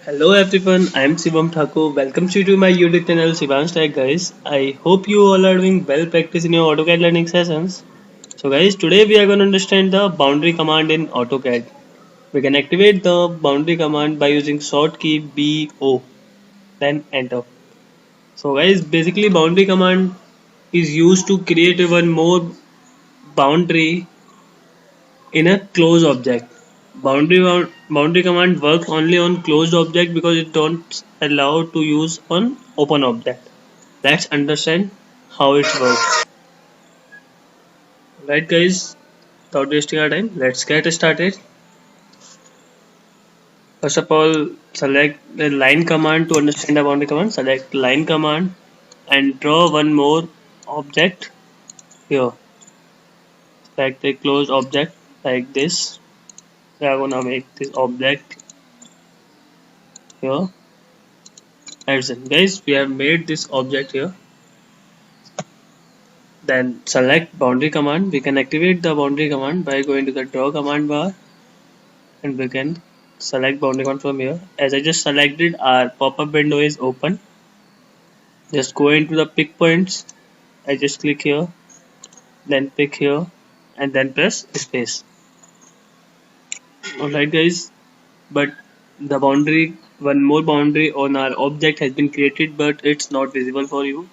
Hello everyone, I am Shivam Thakur. Welcome to my YouTube channel Shivan's Tech guys. I hope you all are doing well practice in your AutoCAD learning sessions. So guys, today we are going to understand the boundary command in AutoCAD. We can activate the boundary command by using short key BO, then enter. So guys, basically boundary command is used to create one more boundary in a closed object. Boundary command works only on closed object because it don't allow to use on open object. Let's understand how it works. Right guys, without wasting our time, let's get started. First of all, select the line command to understand the boundary command. Select line command and draw one more object here. Select a closed object like this. We are gonna make this object here. That's it. Guys, we have made this object here. Then select boundary command. We can activate the boundary command by going to the draw command bar and we can select boundary command from here. As I just selected, our pop-up window is open. Just go into the pick points. I just click here, then pick here and then press space. Alright guys, but the boundary, one more boundary on our object has been created but it's not visible for you.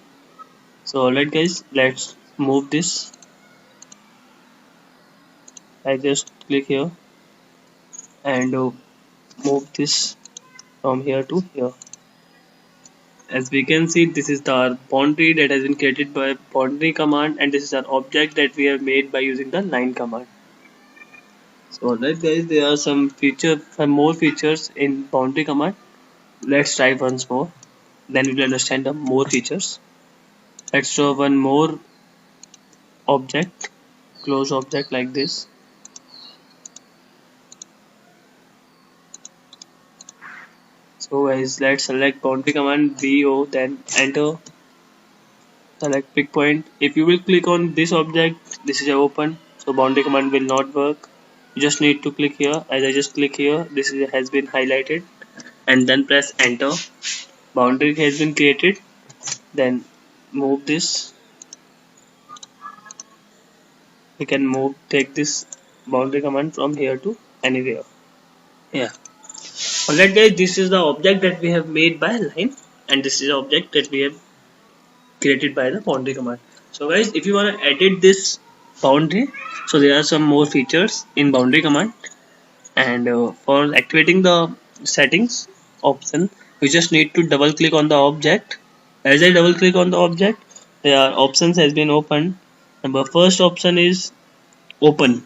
So alright guys, let's move this. I just click here and move this from here to here. As we can see, this is the boundary that has been created by boundary command and this is an object that we have made by using the line command. So alright guys, there are some more features in boundary command. Let's try once more, then we will understand the more features. Let's draw one more object, close object like this. So guys, let's select boundary command BO, then enter. Select pick point. If you will click on this object, this is open, so boundary command will not work. You just need to click here. As I just click here, has been highlighted, and then press enter. Boundary has been created. Then move this. We can take this boundary command from here to anywhere. Yeah. Alright guys, this is the object that we have made by line, and this is the object that we have created by the boundary command. So guys, if you want to edit this boundary, so there are some more features in boundary command, and for activating the settings option, you just need to double click on the object. As I double click on the object, there are options has been opened. Number first option is open.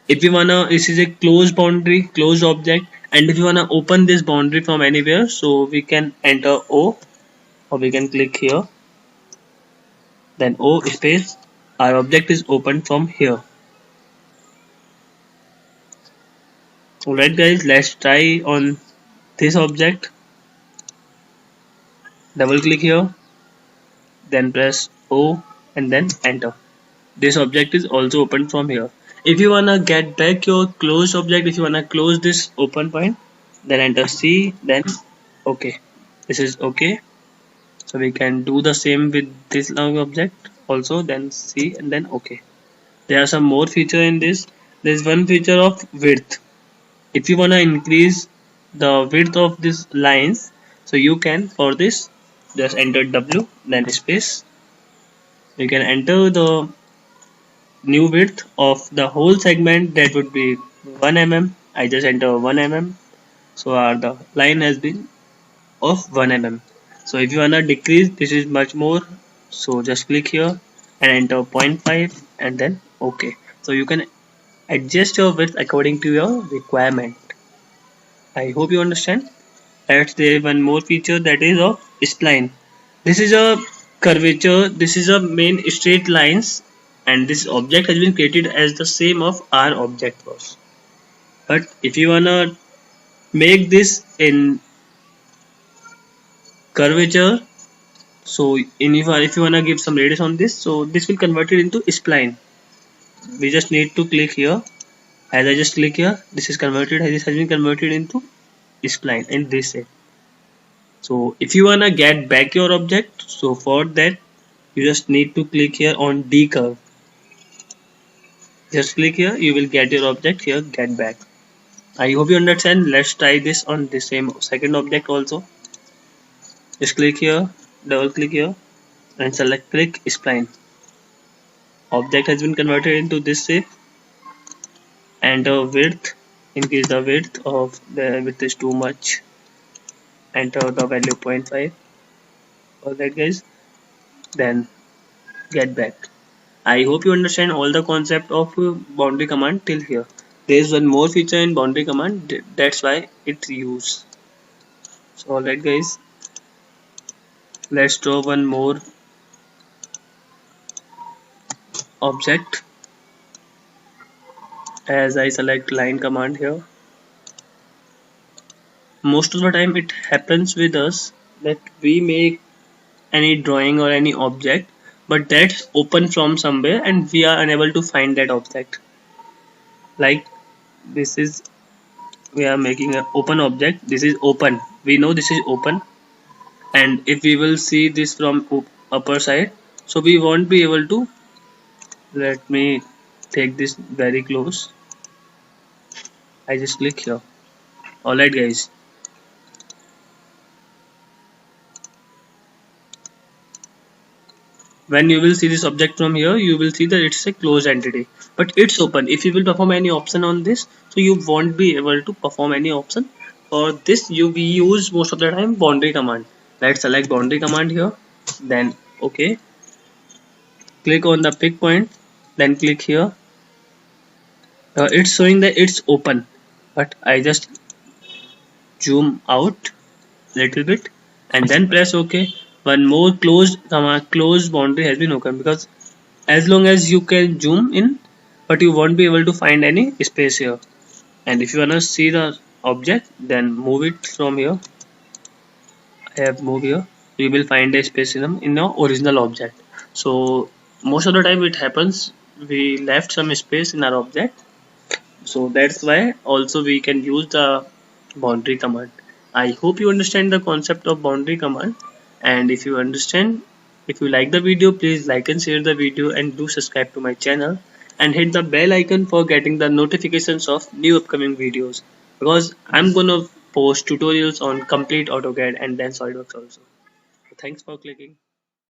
If you wanna, this is a closed boundary, closed object, and if you wanna open this boundary from anywhere, so we can enter O, or we can click here, then O space, our object is open from here. Alright guys, let's try on this object. Double click here, then press O and then enter. This object is also open from here. If you wanna get back your closed object, if you wanna close this open point, then enter C, then OK. This is OK. So we can do the same with this long object also, then C and then OK. There are some more feature in this. There is one feature of width. If you wanna increase the width of these lines, so you can, for this, just enter W, then space. You can enter the new width of the whole segment, that would be 1 mm. I just enter 1 mm, so the line has been of 1 mm. So if you wanna decrease, this is much more, so just click here and enter 0.5 and then OK. So you can adjust your width according to your requirement. I hope you understand. Let's there one more feature, that is of spline. This is a curvature, this is a main straight lines, and this object has been created as the same of our object was. But if you wanna make this in curvature, so if you wanna give some radius on this, so this will convert it into spline. We just need to click here. As I just click here, this is converted. This has been converted into spline in this way. So if you wanna get back your object, so for that you just need to click here on D curve. Just click here, you will get your object here, get back. I hope you understand. Let's try this on the same second object also. Just click here, double click here and select click spline. Object has been converted into this shape. Enter width, increase the width of the width is too much. Enter the value 0.5. Alright guys, then get back. I hope you understand all the concept of boundary command till here. There is one more feature in boundary command, that's why it's used. So alright guys, let's draw one more object. As I select line command here, most of the time it happens with us that we make any drawing or any object, but that's open from somewhere and we are unable to find that object. Like this is, we are making an open object, this is open, we know this is open, and if we will see this from upper side, so we won't be able to. Let me take this very close. I just click here. Alright guys, when you will see this object from here, you will see that it's a closed entity, but it's open. If you will perform any option on this, so you won't be able to perform any option. For this we use most of the time boundary command. Let's select boundary command here, then okay, click on the pick point, then click here. It's showing that it's open, but I just zoom out little bit and then press OK. One more closed boundary has been opened, because as long as you can zoom in, but you won't be able to find any space here. And if you wanna see the object, then move it from here. I have moved here. You will find a space in the original object. So most of the time it happens we left some space in our object. So that's why also we can use the boundary command. I hope you understand the concept of boundary command, and if you understand, if you like the video, please like and share the video and do subscribe to my channel and hit the bell icon for getting the notifications of new upcoming videos, because I'm gonna post tutorials on complete AutoCAD and then SolidWorks also. So thanks for clicking.